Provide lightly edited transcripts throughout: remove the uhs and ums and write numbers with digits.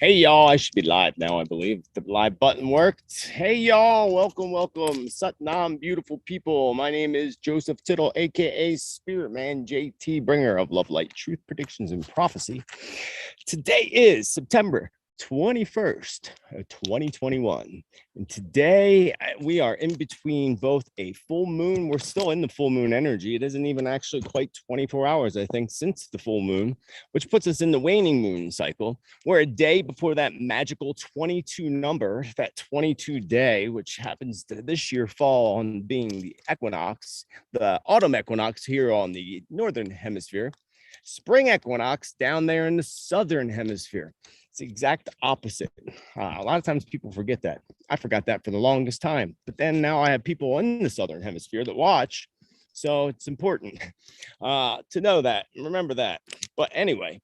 Hey y'all, I should be live now, I believe. The live button worked. Hey y'all, welcome. Satnam, beautiful people. My name is Joseph Tittel, aka Spiritman J.T, bringer of love, light, truth, predictions, and prophecy. Today is September 21st, 2021. And today we are in between both a full moon. We're still in the full moon energy. It isn't even actually quite 24 hours, I think, since the full moon, which puts us in the waning moon cycle. We're a day before that magical 22 number, that 22 day, which happens to this year fall on being the equinox, the autumn equinox here on the northern hemisphere, spring equinox down there in the southern hemisphere. It's the exact opposite. A lot of times people forget that. I forgot that for the longest time. But then now I have people in the southern hemisphere that watch. So it's important to know that, remember that. But anyway,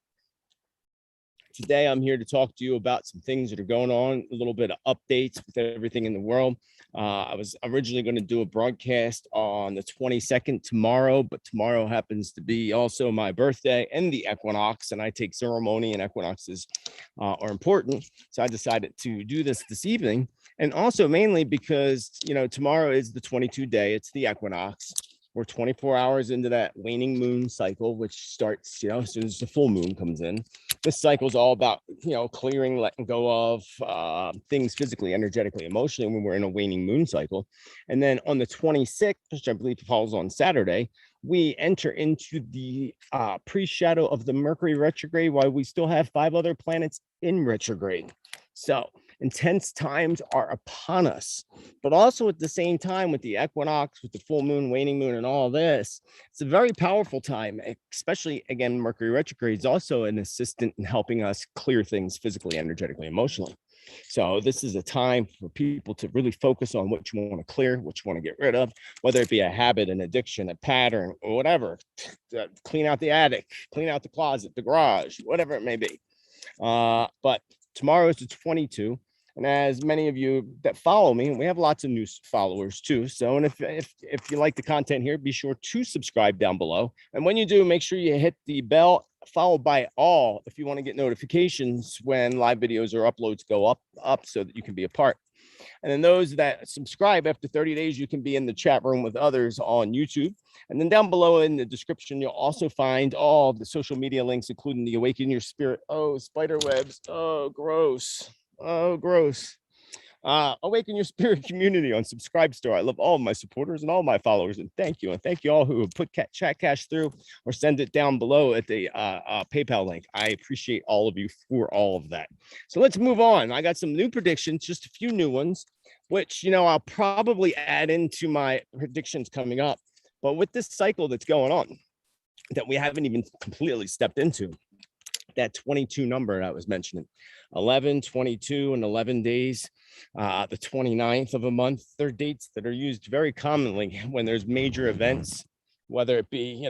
today I'm here to talk to you about some things that are going on, a little bit of updates with everything in the world. I was originally going to do a broadcast on the 22nd tomorrow, but tomorrow happens to be also my birthday and the equinox, and I take ceremony, and equinoxes are important. So I decided to do this evening, and also mainly because, tomorrow is the 22 day, it's the equinox. We're 24 hours into that waning moon cycle, which starts, as soon as the full moon comes in. This cycle is all about, clearing, letting go of things physically, energetically, emotionally when we're in a waning moon cycle. And then on the 26th, which I believe falls on Saturday, we enter into the pre-shadow of the Mercury retrograde while we still have 5 other planets in retrograde. So intense times are upon us, but also at the same time with the equinox, with the full moon, waning moon, and all this, it's a very powerful time, especially, again, Mercury retrograde is also an assistant in helping us clear things physically, energetically, emotionally. So this is a time for people to really focus on what you want to clear, what you want to get rid of, whether it be a habit, an addiction, a pattern, or whatever. Clean out the attic, clean out the closet, the garage, whatever it may be. But tomorrow is the 22. And as many of you that follow me, we have lots of new followers too. So, and if you like the content here, be sure to subscribe down below. And when you do, make sure you hit the bell followed by all if you want to get notifications when live videos or uploads go up so that you can be a part. And then those that subscribe after 30 days, you can be in the chat room with others on YouTube. And then down below in the description, you'll also find all the social media links, including the Awaken Your Spirit. Oh, spider webs. Oh, gross. Oh, gross. Awaken Your Spirit community on Subscribestar. I love all of my supporters and all my followers, and thank you. And thank you all who have put chat cash through or send it down below at the PayPal link. I appreciate all of you for all of that. So let's move on. I got some new predictions, just a few new ones, which, I'll probably add into my predictions coming up. But with this cycle that's going on, that we haven't even completely stepped into, that 22 number I was mentioning, 11, 22, and 11 days, the 29th of a month, they're dates that are used very commonly when there's major events, whether it be,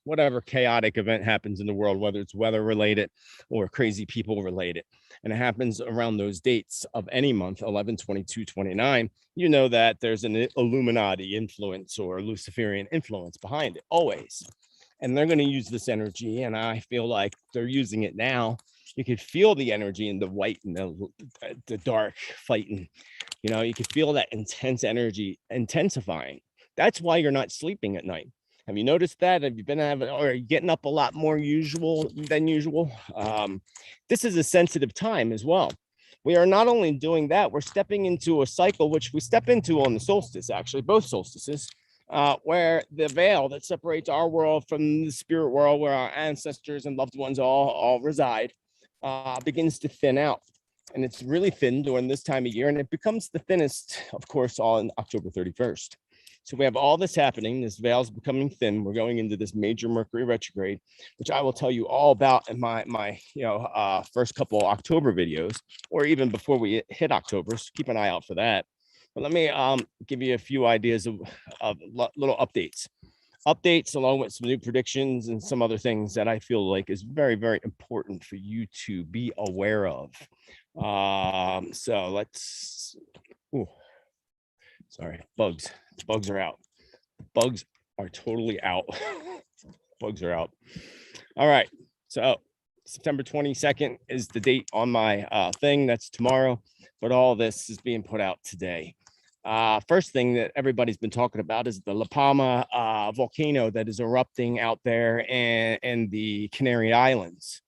whatever chaotic event happens in the world, whether it's weather related or crazy people related. And it happens around those dates of any month, 11, 22, 29, you know that there's an Illuminati influence or Luciferian influence behind it, always. And they're going to use this energy, and I feel like they're using it now. You could feel the energy in the white and the dark fighting. You could feel that intense energy intensifying. That's why you're not sleeping at night. Have you noticed that? Have you been having, or are you getting up a lot more than usual? This is a sensitive time as well. We are not only doing that, we're stepping into a cycle, which we step into on the solstice, actually, both solstices, where the veil that separates our world from the spirit world, where our ancestors and loved ones all reside, begins to thin out. And it's really thin during this time of year, and it becomes the thinnest, of course, on October 31st. So we have all this happening. This veil is becoming thin. We're going into this major Mercury retrograde, which I will tell you all about in my first couple October videos, or even before we hit October. So keep an eye out for that. But let me give you a few ideas of little updates along with some new predictions and some other things that I feel like is very, very important for you to be aware of. So let's, sorry, bugs are out. Bugs are totally out. Bugs are out. All right. So September 22nd is the date on my thing. That's tomorrow, but all this is being put out today. First thing that everybody's been talking about is the La Palma volcano that is erupting out there in the Canary Islands.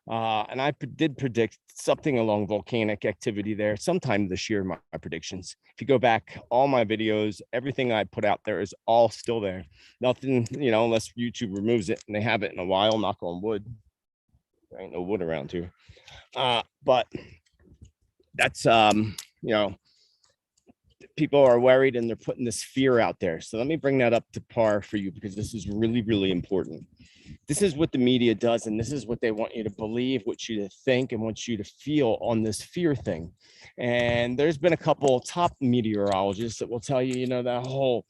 And I did predict something along volcanic activity there sometime this year, my predictions. If you go back, all my videos, everything I put out there is all still there. Nothing, unless YouTube removes it, and they haven't in a while, knock on wood. There ain't no wood around here. But that's, people are worried and they're putting this fear out there. So let me bring that up to par for you, because this is really, really important. This is what the media does, and this is what they want you to believe, want you to think, and want you to feel on this fear thing. And there's been a couple top meteorologists that will tell you, that whole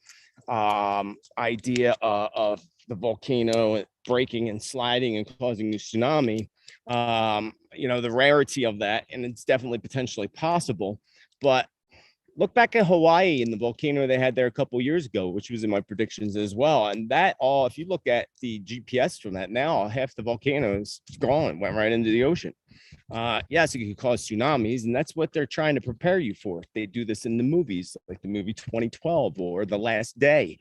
idea of the volcano breaking and sliding and causing a tsunami, the rarity of that, and it's definitely potentially possible. But look back at Hawaii and the volcano they had there a couple years ago, which was in my predictions as well. And that all, if you look at the GPS from that now, half the volcano is gone, went right into the ocean. Yes, it could cause tsunamis, and that's what they're trying to prepare you for. They do this in the movies, like the movie 2012 or The Last Day,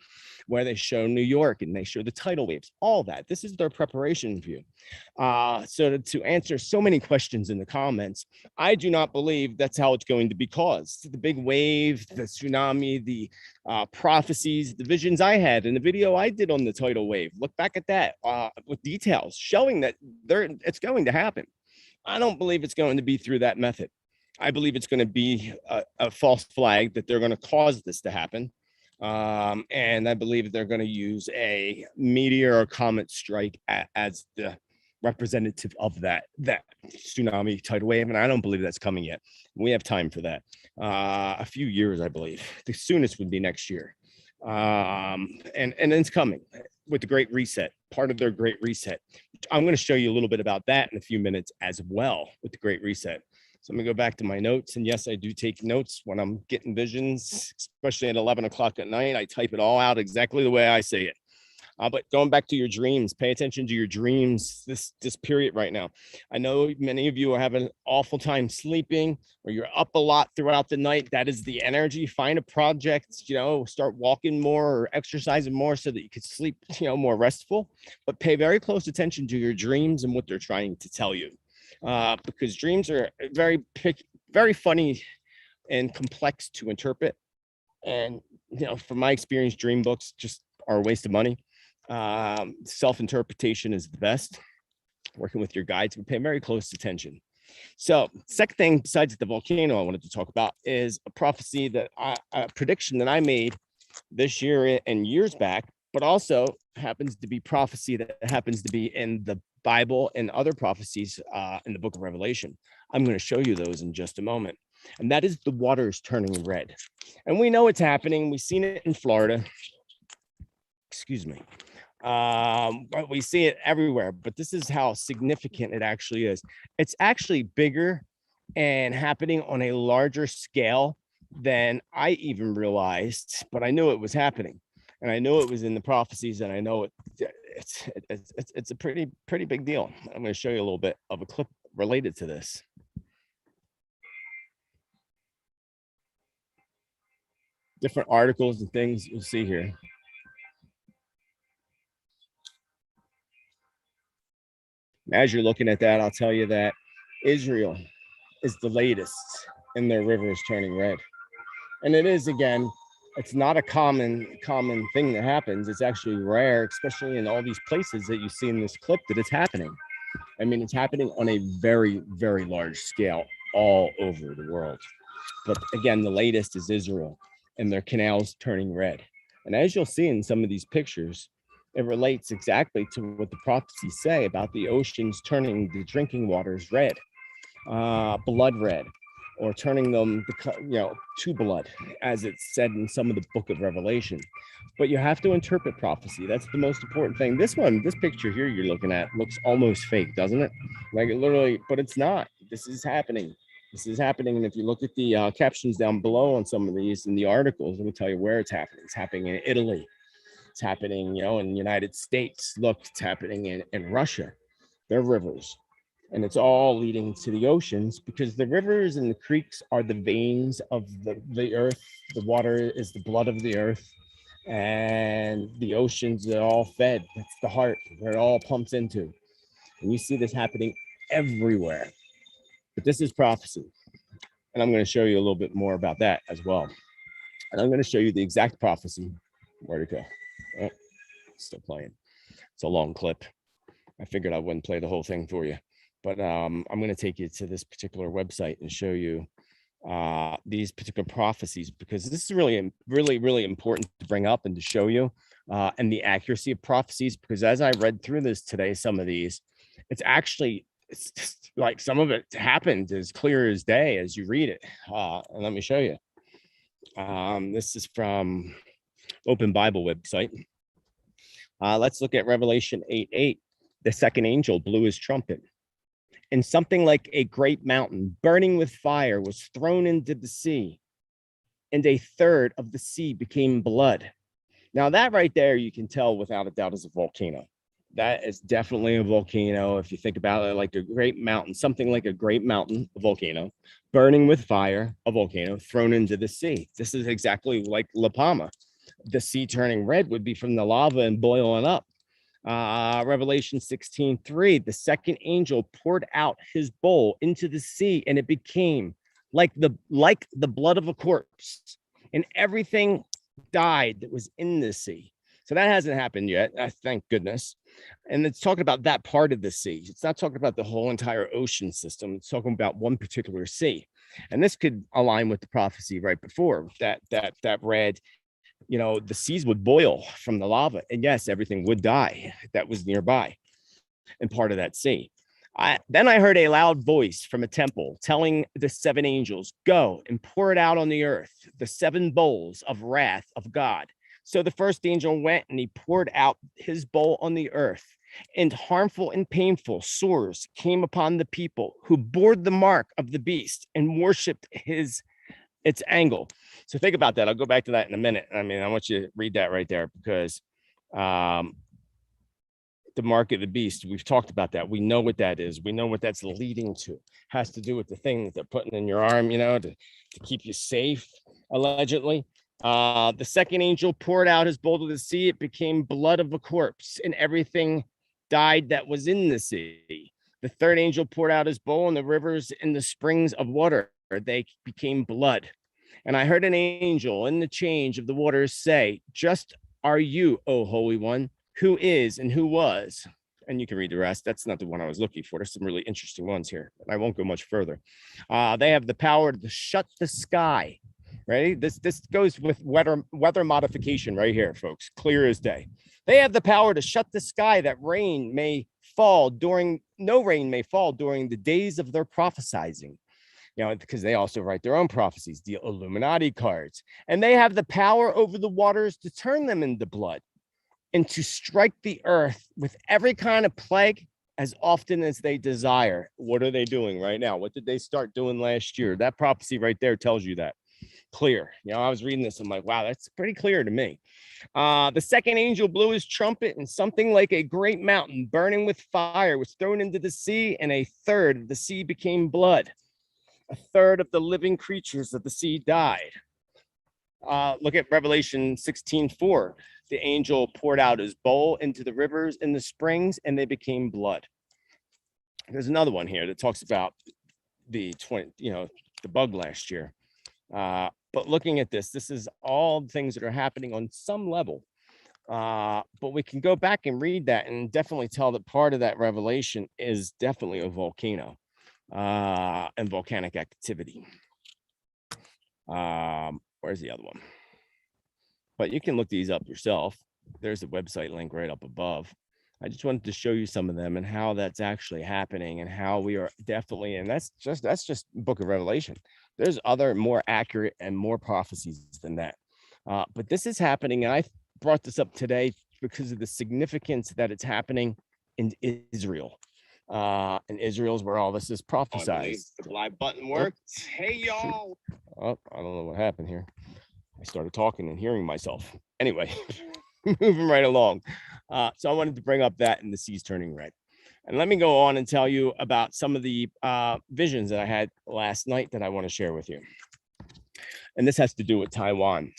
where they show New York and they show the tidal waves, all that. This is their preparation view. So to answer so many questions in the comments, I do not believe that's how it's going to be caused. The big wave, the tsunami, the prophecies, the visions I had in the video I did on the tidal wave. Look back at that with details showing that it's going to happen. I don't believe it's going to be through that method. I believe it's going to be a false flag that they're going to cause this to happen. And I believe they're going to use a meteor or comet strike as the representative of that tsunami tidal wave. And I don't believe that's coming yet. We have time for that. A few years, I believe. The soonest would be next year. And it's coming with the Great Reset, part of their Great Reset. I'm going to show you a little bit about that in a few minutes as well with the Great Reset. So I'm going to go back to my notes. And yes, I do take notes when I'm getting visions, especially at 11 o'clock at night. I type it all out exactly the way I say it. But going back to your dreams, pay attention to your dreams this period right now. I know many of you are having an awful time sleeping, or you're up a lot throughout the night. That is the energy. Find a project, start walking more or exercising more so that you could sleep, more restful. But pay very close attention to your dreams and what they're trying to tell you, because dreams are very funny and complex to interpret. And, from my experience, dream books just are a waste of money. Self-interpretation is the best. Working with your guides, but pay very close attention. So second thing besides the volcano I wanted to talk about is a prophecy that a prediction that I made this year and years back, but also happens to be prophecy that happens to be in the Bible and other prophecies in the book of Revelation. I'm going to show you those in just a moment. And that is the waters turning red. And we know it's happening. We've seen it in Florida. Excuse me. But we see it everywhere. But this is how significant it actually is. It's actually bigger and happening on a larger scale than I even realized. But I knew it was happening, and I knew it was in the prophecies, and I know it's a pretty big deal. I'm going to show you a little bit of a clip related to this. Different articles and things you'll see here. As you're looking at that, I'll tell you that Israel is the latest in their rivers turning red. And it is, again, it's not a common thing that happens. It's actually rare, especially in all these places that you see in this clip, that it's happening. I mean, it's happening on a very, very large scale all over the world. But again, the latest is Israel and their canals turning red. And as you'll see in some of these pictures, it relates exactly to what the prophecies say about the oceans turning the drinking waters red, blood red, or turning them, to blood, as it's said in some of the book of Revelation. But you have to interpret prophecy. That's the most important thing. This picture here you're looking at looks almost fake, doesn't it? Like it literally, but it's not. This is happening. This is happening. And if you look at the captions down below on some of these in the articles, let me tell you where it's happening. It's happening in Italy. It's happening, in the United States. Look, it's happening in Russia. Their rivers. And it's all leading to the oceans because the rivers and the creeks are the veins of the earth. The water is the blood of the earth. And the oceans are all fed. That's the heart where it all pumps into. And you see this happening everywhere. But this is prophecy. And I'm going to show you a little bit more about that as well. And I'm going to show you the exact prophecy. Where'd it go? Oh, still playing. It's a long clip. I figured I wouldn't play the whole thing for you. But I'm going to take you to this particular website and show you these particular prophecies, because this is really important to bring up and to show you, and the accuracy of prophecies. Because as I read through this today, some of these, it's just like some of it happened as clear as day as you read it. And let me show you. This is from Open Bible website. Let's look at Revelation 8:8. The second angel blew his trumpet, and something like a great mountain burning with fire was thrown into the sea, and a third of the sea became blood. Now that right there, you can tell without a doubt is a volcano. That is definitely a volcano. If you think about it, like a great mountain, something like a great mountain, a volcano, burning with fire, a volcano thrown into the sea. This is exactly like La Palma. The sea turning red would be from the lava and boiling up. Revelation 16:3, the second angel poured out his bowl into the sea, and it became like the blood of a corpse, and everything died that was in the sea. So that hasn't happened yet, thank goodness. And it's talking about that part of the sea. It's not talking about the whole entire ocean system. It's talking about one particular sea. And this could align with the prophecy right before that read, the seas would boil from the lava, and yes, everything would die that was nearby and part of that sea. Then I heard a loud voice from a temple telling the seven angels, go and pour it out on the earth, the seven bowls of wrath of God. So the first angel went and he poured out his bowl on the earth, and harmful and painful sores came upon the people who bore the mark of the beast and worshiped its angle. So think about that. I'll go back to that in a minute. I mean, I want you to read that right there, because the mark of the beast, we've talked about that. We know what that is. We know what that's leading to. It has to do with the thing that they're putting in your arm, to keep you safe, allegedly. The second angel poured out his bowl to the sea. It became blood of a corpse, and everything died that was in the sea. The third angel poured out his bowl, and the rivers and the springs of water, they became blood. And I heard an angel in the change of the waters say, just are you, O Holy One, who is and who was. And you can read the rest. That's not the one I was looking for. There's some really interesting ones here, but I won't go much further. They have the power to shut the sky. Right? This goes with weather modification right here, folks. Clear as day. They have the power to shut the sky that no rain may fall during the days of their prophesizing. Because they also write their own prophecies, the Illuminati cards. And they have the power over the waters to turn them into blood and to strike the earth with every kind of plague as often as they desire. What are they doing right now? What did they start doing last year? That prophecy right there tells you that. Clear. I was reading this. I'm like, wow, that's pretty clear to me. The second angel blew his trumpet, and something like a great mountain burning with fire was thrown into the sea, and a third of the sea became blood. A third of the living creatures of the sea died. Look at Revelation 16:4. The angel poured out his bowl into the rivers and the springs, and they became blood. There's another one here that talks about the bug last year. But looking at this is all the things that are happening on some level. But we can go back and read that and definitely tell that part of that revelation is definitely a volcano. And volcanic activity. Where's the other one? But you can look these up yourself. There's a website link right up above. I just wanted to show you some of them and how that's actually happening, and how we are definitely, and that's just Book of Revelation. There's other more accurate and more prophecies than that. But this is happening, and I brought this up today because of the significance that it's happening in Israel. And Israel's where all this is prophesied. The live button worked. Hey, y'all. Oh, I don't know what happened here. I started talking and hearing myself. Anyway, moving right along. So I wanted to bring up that in the seas turning red. And let me go on and tell you about some of the visions that I had last night that I want to share with you. And this has to do with Taiwan.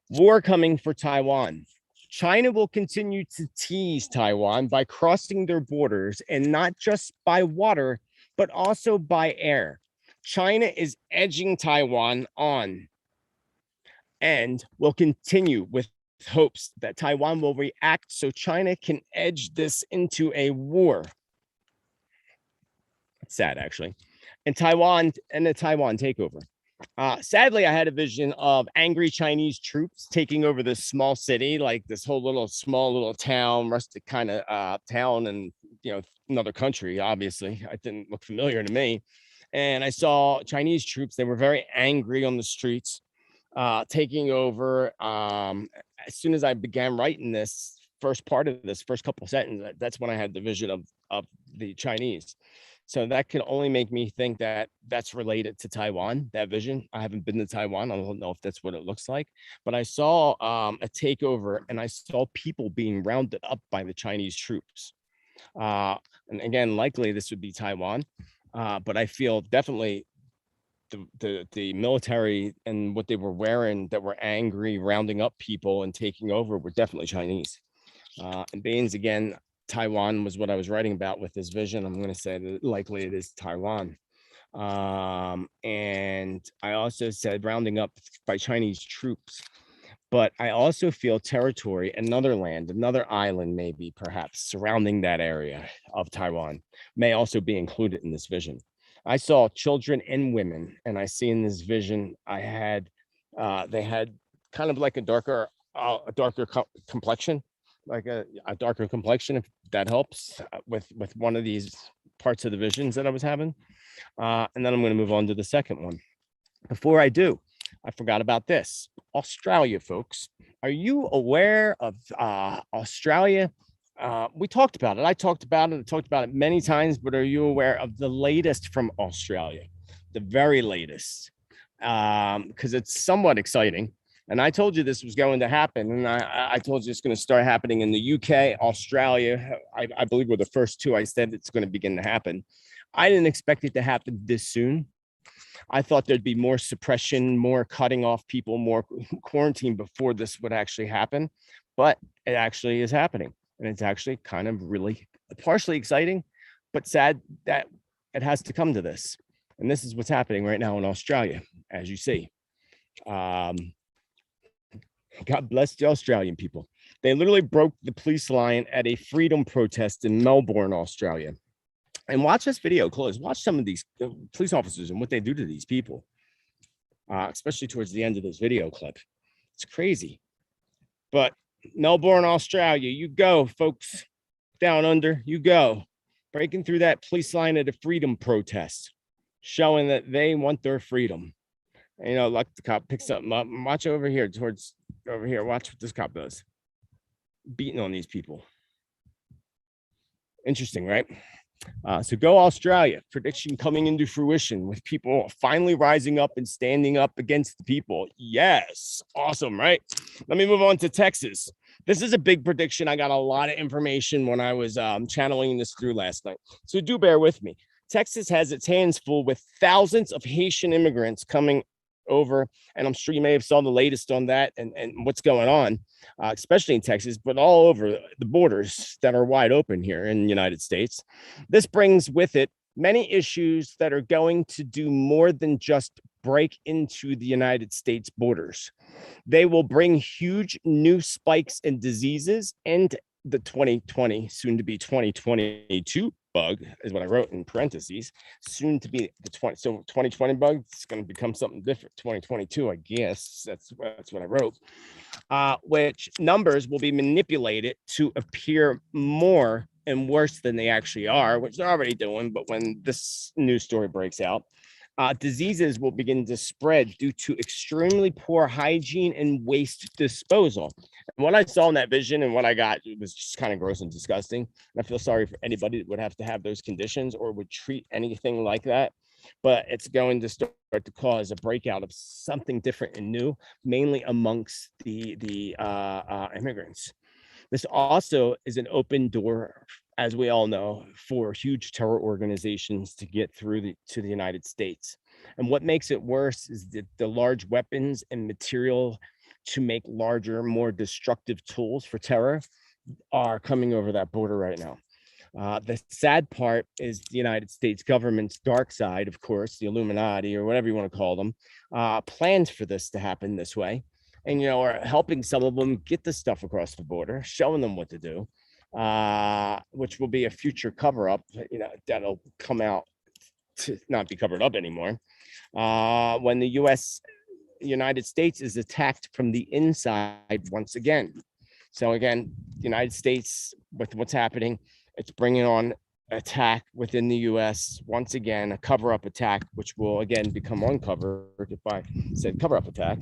War coming for Taiwan. China will continue to tease Taiwan by crossing their borders, and not just by water, but also by air. China is edging Taiwan on and will continue with hopes that Taiwan will react so China can edge this into a war. It's sad, actually. And Taiwan and the Taiwan takeover. Sadly, I had a vision of angry Chinese troops taking over this small city, like this whole small little town, rustic kind of town, and another country. Obviously, it didn't look familiar to me. And I saw Chinese troops. They were very angry on the streets, taking over. As soon as I began writing this first part of this first couple of sentences, that's when I had the vision of the Chinese. So that can only make me think that that's related to Taiwan, that vision. I haven't been to Taiwan. I don't know if that's what it looks like, but I saw a takeover, and I saw people being rounded up by the Chinese troops. And again, likely this would be Taiwan, but I feel definitely the military and what they were wearing that were angry, rounding up people and taking over were definitely Chinese. And Baines, again, Taiwan was what I was writing about with this vision. I'm going to say that likely it is Taiwan. And I also said rounding up by Chinese troops, but I also feel territory, another land, another island, maybe perhaps surrounding that area of Taiwan may also be included in this vision. I saw children and women, and I see in this vision, they had kind of like a darker complexion, like a darker complexion, if that helps with one of these parts of the visions that I was having. And then I'm going to move on to the second one. Before I do, I forgot about this. Australia, folks. Are you aware of Australia? We talked about it. I talked about it many times, but are you aware of the latest from Australia? The very latest, because it's somewhat exciting. And I told you this was going to happen. And I told you it's going to start happening in the UK, Australia. I believe were the first two I said it's going to begin to happen. I didn't expect it to happen this soon. I thought there'd be more suppression, more cutting off people, more quarantine before this would actually happen. But it actually is happening. And it's actually kind of really partially exciting, but sad that it has to come to this. And this is what's happening right now in Australia, as you see. God bless the Australian people. They literally broke the police line at a freedom protest in Melbourne, Australia. And watch this video close. Watch some of these police officers and what they do to these people, especially towards the end of this video clip. It's crazy. But Melbourne, Australia, you go, folks. Down under, you go. Breaking through that police line at a freedom protest, showing that they want their freedom. And, like the cop picks something up. And watch over here, watch what this cop does. Beating on these people. Interesting, right? So go Australia. Prediction coming into fruition with people finally rising up and standing up against the people. Yes. Awesome, right? Let me move on to Texas. This is a big prediction. I got a lot of information when I was channeling this through last night. So do bear with me. Texas has its hands full with thousands of Haitian immigrants coming over, and I'm sure you may have saw the latest on that and what's going on, especially in Texas, but all over the borders that are wide open here in the United States. This brings with it many issues that are going to do more than just break into the United States borders. They will bring huge new spikes in diseases, and the 2020, soon to be 2022 bug is what I wrote in parentheses, soon to be the 2020 bug. It's going to become something different. 2022, I guess that's what I wrote, which numbers will be manipulated to appear more and worse than they actually are, which they're already doing. But when this news story breaks out, diseases will begin to spread due to extremely poor hygiene and waste disposal. And what I saw in that vision and what I got, it was just kind of gross and disgusting. And I feel sorry for anybody that would have to have those conditions or would treat anything like that. But it's going to start to cause a breakout of something different and new, mainly amongst the immigrants. This also is an open door as we all know, for huge terror organizations to get through to the United States. And what makes it worse is that the large weapons and material to make larger, more destructive tools for terror are coming over that border right now. The sad part is the United States government's dark side, of course, the Illuminati or whatever you want to call them, planned for this to happen this way. And, are helping some of them get the stuff across the border, showing them what to do, which will be a future cover up, that'll come out to not be covered up anymore. When the United States is attacked from the inside once again. So again, the United States, with what's happening, it's bringing on attack within the U.S. once again, a cover-up attack, which will again become uncovered if I said cover-up attack.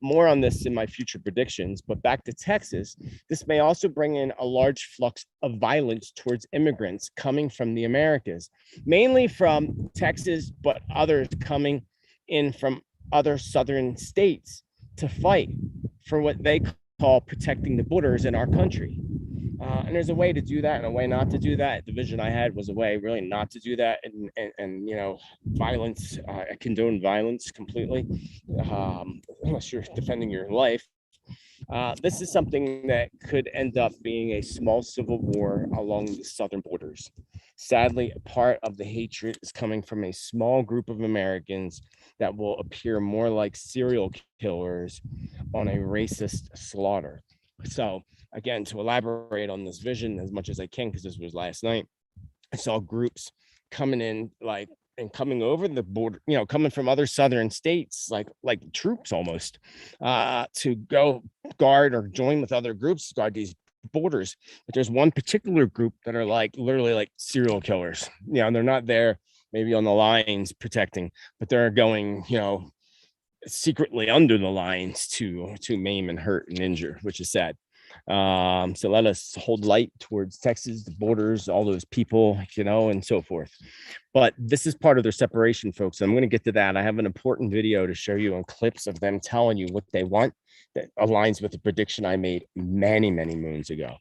More on this in my future predictions, but back to Texas, this may also bring in a large flux of violence towards immigrants coming from the Americas, mainly from Texas, but others coming in from other southern states to fight for what they call protecting the borders in our country. And there's a way to do that and a way not to do that. The vision I had was a way really not to do that. And violence, I condone violence completely, unless you're defending your life. This is something that could end up being a small civil war along the southern borders. Sadly, a part of the hatred is coming from a small group of Americans that will appear more like serial killers on a racist slaughter. So again, to elaborate on this vision as much as I can, because this was last night, I saw groups coming in and coming over the border, coming from other southern states, like troops almost, to go guard or join with other groups to guard these borders. But there's one particular group that are literally like serial killers. And they're not there maybe on the lines protecting, but they're going, secretly under the lines to maim and hurt and injure, which is sad. So let us hold light towards Texas, the borders, all those people, and so forth. But this is part of their separation, folks. I'm going to get to that. I have an important video to show you on clips of them telling you what they want that aligns with the prediction I made many, many moons ago.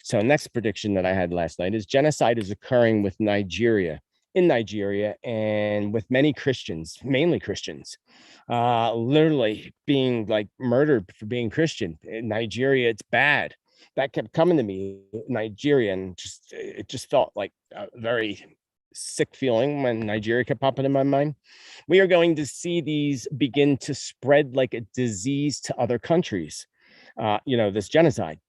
So next prediction that I had last night is genocide is occurring in Nigeria, and with many Christians, mainly Christians, literally being murdered for being Christian. In Nigeria, it's bad. That kept coming to me, Nigeria, and it just felt like a very sick feeling when Nigeria kept popping in my mind. We are going to see these begin to spread like a disease to other countries. This genocide.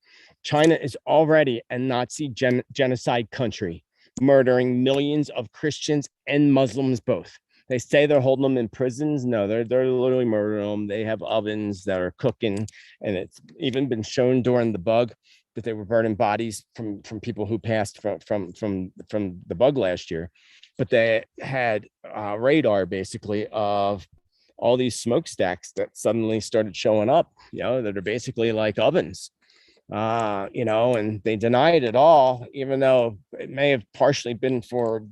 China is already a Nazi genocide country, murdering millions of Christians and Muslims both. They say they're holding them in prisons. No, they're literally murdering them. They have ovens that are cooking, and it's even been shown during the bug that they were burning bodies from people who passed from the bug last year. But they had radar basically of all these smokestacks that suddenly started showing up, that are basically like ovens. And they denied it all, even though it may have partially been for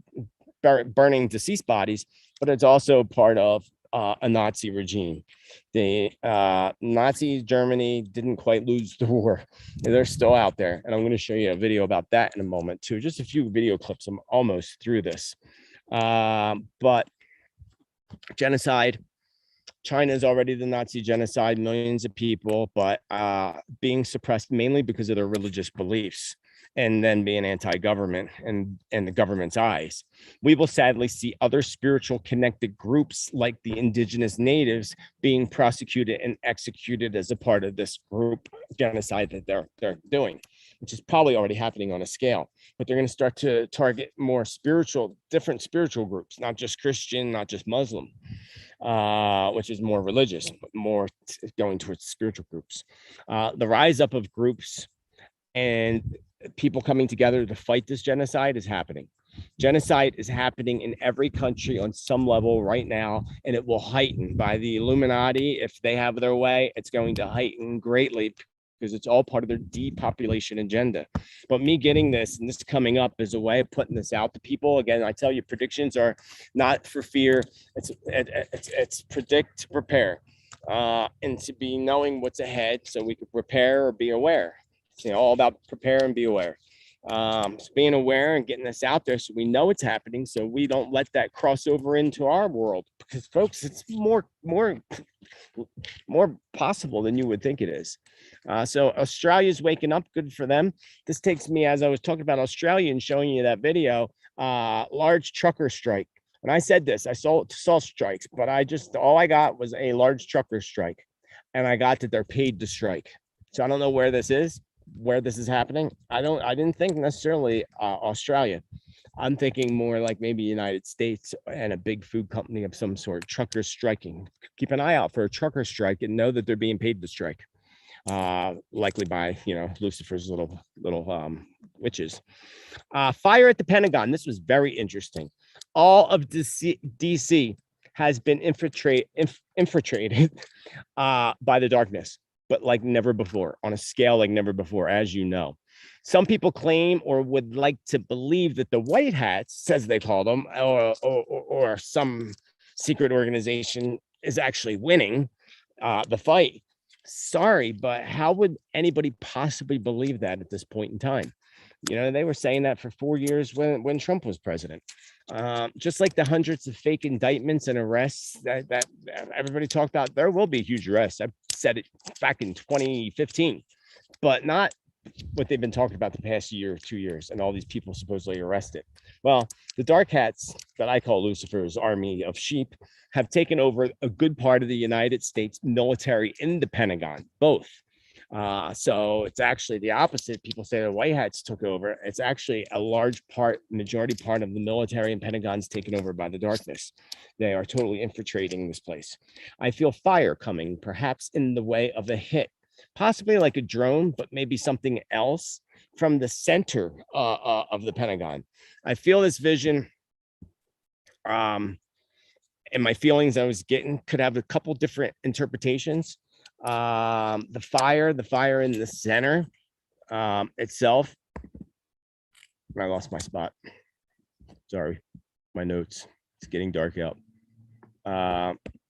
burning deceased bodies, but it's also part of a Nazi regime. The Nazi Germany didn't quite lose the war. They're still out there. And I'm going to show you a video about that in a moment too. Just a few video clips. I'm almost through this. But genocide, China is already the Nazi genocide, millions of people, but being suppressed mainly because of their religious beliefs, and then being anti-government and the government's eyes. We will sadly see other spiritual connected groups like the indigenous natives being prosecuted and executed as a part of this group genocide that they're doing, which is probably already happening on a scale. But they're going to start to target more different spiritual groups, not just Christian, not just Muslim, which is more religious, but more going towards spiritual groups. The rise up of groups and people coming together to fight this genocide is happening. Genocide is happening in every country on some level right now, and it will heighten by the Illuminati. If they have their way, it's going to heighten greatly because it's all part of their depopulation agenda. But me getting this and this coming up is a way of putting this out to people. Again, I tell you, predictions are not for fear. It's predict, prepare, and to be knowing what's ahead so we can prepare or be aware. It's all about prepare and be aware. So being aware and getting this out there so we know it's happening, so we don't let that cross over into our world, because folks, it's more possible than you would think it is. So Australia's waking up, good for them. This takes me, as I was talking about Australia and showing you that video, large trucker strike. When I said this, I saw strikes, but all I got was a large trucker strike, and I got that they're paid to strike. So I don't know where this is happening. I didn't think necessarily Australia. I'm thinking more like maybe United States and a big food company of some sort. Truckers striking. Keep an eye out for a trucker strike and know that they're being paid to strike. Likely by Lucifer's little witches. Fire at the Pentagon. This was very interesting. All of DC has been infiltrated by the darkness, but like never before, on a scale like never before, as you know. Some people claim or would like to believe that the White Hats, as they call them, or some secret organization is actually winning the fight. Sorry, but how would anybody possibly believe that at this point in time? They were saying that for 4 years when Trump was president. Just like the hundreds of fake indictments and arrests that everybody talked about, there will be huge arrests. I said it back in 2015, but not what they've been talking about the past year or 2 years, and all these people supposedly arrested. Well, the dark hats that I call Lucifer's army of sheep have taken over a good part of the United States military in the Pentagon, both. So it's actually the opposite. People say the White Hats took over. It's actually a majority part of the military and Pentagon's taken over by the darkness. They are totally infiltrating this place. I feel fire coming, perhaps in the way of a hit, possibly like a drone, but maybe something else from the center of the Pentagon. I feel this vision, and my feelings I was getting could have a couple different interpretations. The fire in the center itself. I lost my spot. Sorry, my notes. It's getting dark out.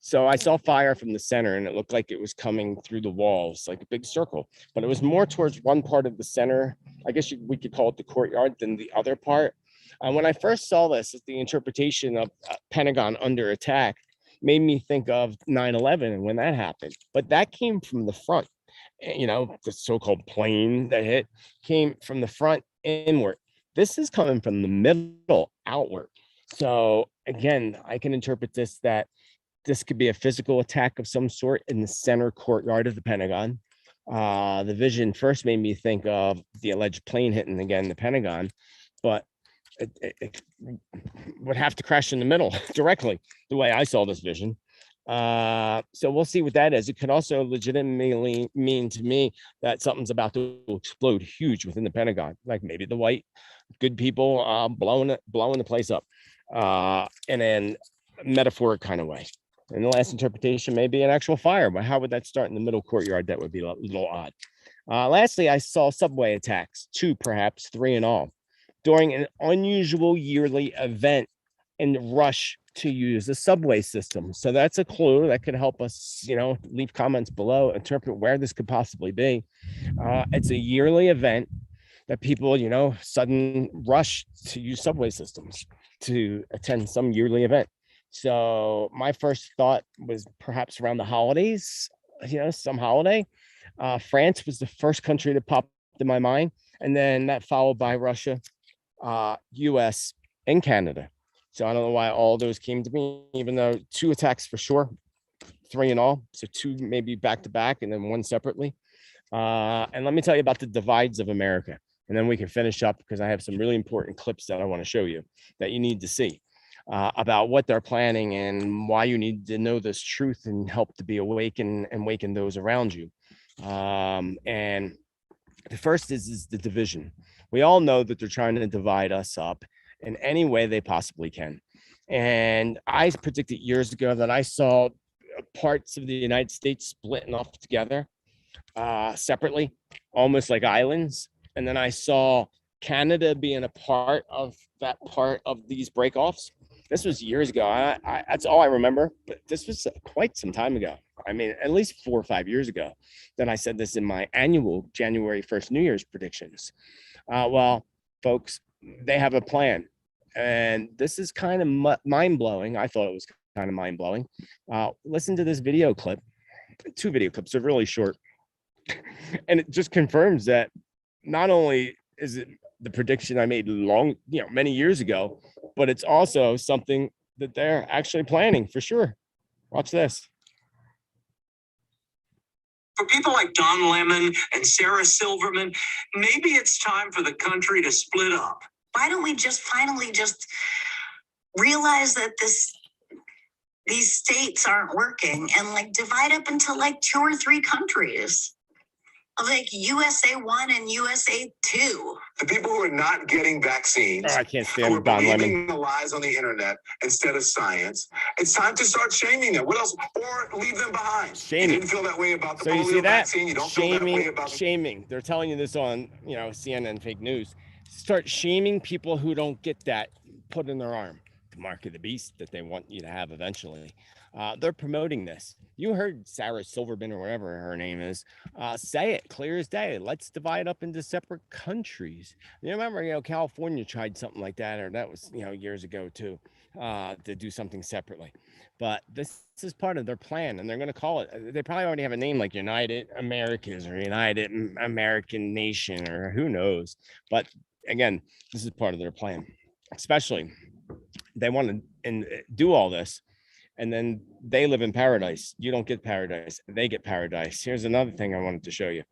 So I saw fire from the center, and it looked like it was coming through the walls, like a big circle, but it was more towards one part of the center. I guess we could call it the courtyard than the other part. When I first saw this, the interpretation of Pentagon under attack made me think of 9/11 and when that happened, but that came from the front. The so-called plane that hit came from the front inward. This is coming from the middle outward. So again, I can interpret this that this could be a physical attack of some sort in the center courtyard of the Pentagon. The vision first made me think of the alleged plane hitting again the Pentagon, but it would have to crash in the middle directly, the way I saw this vision. So we'll see what that is. It could also legitimately mean to me that something's about to explode huge within the Pentagon, like maybe the white good people blowing the place up in a metaphoric kind of way. And the last interpretation may be an actual fire, but how would that start in the middle courtyard? That would be a little odd. Lastly, I saw subway attacks, 2, perhaps 3 in all, during an unusual yearly event and rush to use the subway system. So that's a clue that could help us, leave comments below, interpret where this could possibly be. It's a yearly event that people, sudden rush to use subway systems to attend some yearly event. So my first thought was perhaps around the holidays, some holiday. France was the first country that popped in my mind, and then that followed by Russia, US, and Canada. So I don't know why all those came to me, even though 2 attacks for sure, 3 in all. So 2 maybe back to back and then 1 separately. And let me tell you about the divides of America, and then we can finish up because I have some really important clips that I want to show you that you need to see about what they're planning and why you need to know this truth and help to be awakened and awaken those around you. And the first is the division. We all know that they're trying to divide us up in any way they possibly can. And I predicted years ago that I saw parts of the United States splitting off together separately, almost like islands. And then I saw Canada being a part of that part of these breakoffs. This was years ago. That's all I remember, but this was quite some time ago. I mean, at least 4 or 5 years ago that I said this in my annual January 1st New Year's predictions. Well, folks, they have a plan. And this is kind of mind-blowing. I thought it was kind of mind-blowing. Listen to this video clip. 2 video clips are really short. And it just confirms that not only is it the prediction I made many years ago, but it's also something that they're actually planning for sure. Watch this. For people like Don Lemon and Sarah Silverman, maybe it's time for the country to split up. Why don't we finally realize that these states aren't working and divide up into 2 or 3 countries? USA 1 and USA 2. The people who are not getting vaccines, I can't who are stand Don believing Lemon. the lies on the internet instead of science, it's time to start shaming them. What else? Or leave them behind. Shaming. You didn't feel that way about the So you see polio that? vaccine. You don't feel that way about Shaming. They're telling you this on CNN fake news. Start shaming people who don't get that put in their arm. The mark of the beast that they want you to have eventually. They're promoting this. You heard Sarah Silverman or whatever her name is say it clear as day. Let's divide up into separate countries. You remember, California tried something like that, or that was, years ago too, to do something separately. But this is part of their plan, and they're going to call it. They probably already have a name like United Americans or United American Nation or who knows. But again, this is part of their plan. Especially, they want to do all this. And then they live in paradise. You don't get paradise. They get paradise. Here's another thing I wanted to show you.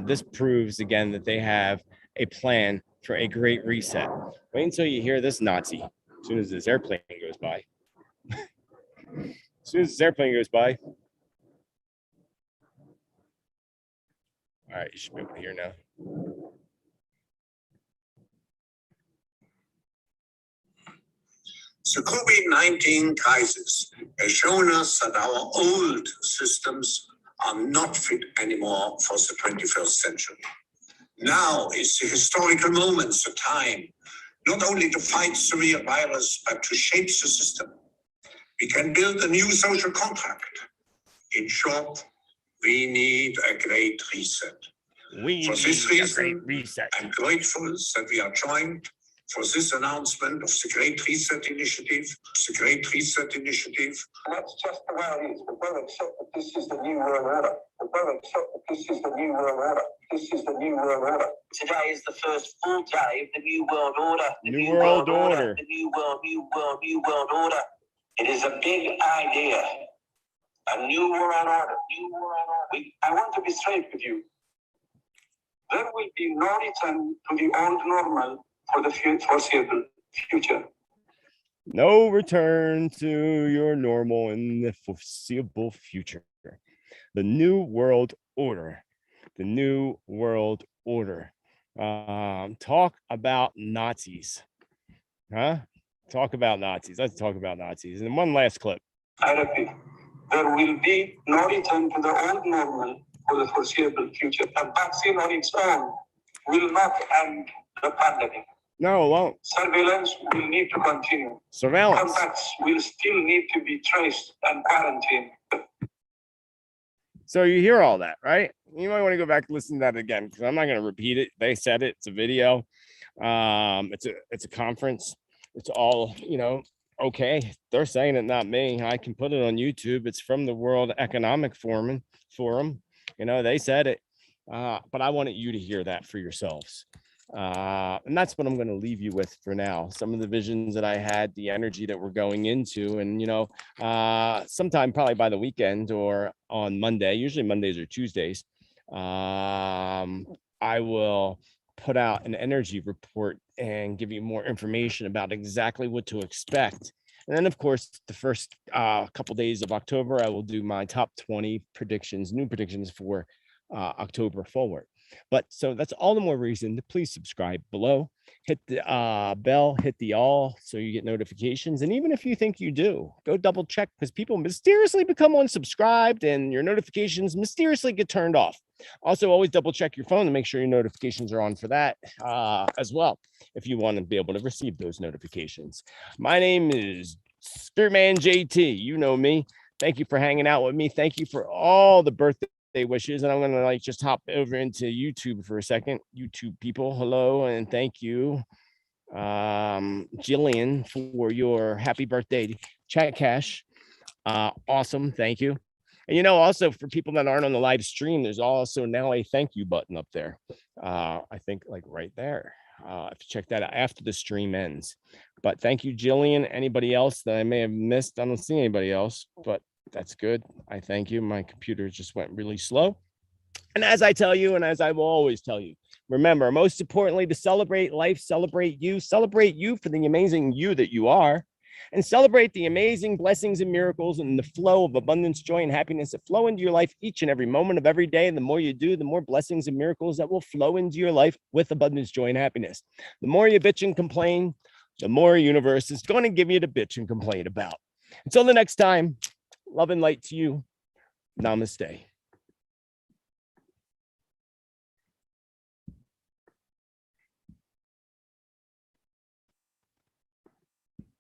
This proves, again, that they have a plan for a great reset. Wait until you hear this Nazi. As soon as this airplane goes by. As soon as this airplane goes by. All right, you should be able to hear now. The COVID-19 crisis has shown us that our old systems are not fit anymore for the 21st century. Now is the historical moment, the time, not only to fight the real virus, but to shape the system. We can build a new social contract. In short, we need a great reset. For this reason, I'm grateful that we are joined for this announcement of the Great Reset Initiative. The Great Reset Initiative. That's just the way it is. We've got to accept that this is the new world order. We've got to accept that this is the new world order. This is the new world order. Today is the first full day of the new world order. The new world order. The new world order. It is a big idea. A new world order. New world order. I want to be straight with you. There will be no return to the old normal for the foreseeable future. No return to your normal in the foreseeable future. The new world order. The new world order. Talk about Nazis. Talk about Nazis. Let's talk about Nazis. And one last clip. I repeat, there will be no return to the old normal for the foreseeable future. A vaccine on its own will not end the pandemic. No, it won't. Surveillance will need to continue. Surveillance. Contacts will still need to be traced and quarantined. So you hear all that, right? You might want to go back and listen to that again because I'm not going to repeat it. They said it. It's a video. It's a conference. It's all, okay. They're saying it, not me. I can put it on YouTube. It's from the World Economic Forum. They said it. But I wanted you to hear that for yourselves. And that's what I'm going to leave you with for now. Some of the visions that I had, the energy that we're going into, and sometime probably by the weekend or on Monday, usually Mondays or Tuesdays, I will put out an energy report and give you more information about exactly what to expect. And then, of course, the first couple days of October, I will do my top 20 predictions, new predictions for October forward. But so that's all the more reason to please subscribe below, hit the bell, hit the all so you get notifications. And even if you think you do, go double check because people mysteriously become unsubscribed and your notifications mysteriously get turned off. Also, always double check your phone to make sure your notifications are on for that as well, if you want to be able to receive those notifications. My name is Spiritman J.T. You know me. Thank you for hanging out with me. Thank you for all the birthday wishes, and I'm gonna like just hop over into YouTube for a second. YouTube people, hello and thank you, Jillian, for your happy birthday chat cash. Awesome, thank you. And you know, also for people that aren't on the live stream, there's also now a thank you button up there. I think like right there. If you check that out after the stream ends. But thank you, Jillian. Anybody else that I may have missed? I don't see anybody else, but that's good. I thank you. My computer just went really slow. And as I tell you, and as I will always tell you, remember, most importantly, to celebrate life, celebrate you for the amazing you that you are, and celebrate the amazing blessings and miracles and the flow of abundance, joy, and happiness that flow into your life each and every moment of every day. And the more you do, the more blessings and miracles that will flow into your life with abundance, joy, and happiness. The more you bitch and complain, the more universe is going to give you to bitch and complain about. Until the next time, love and light to you. Namaste.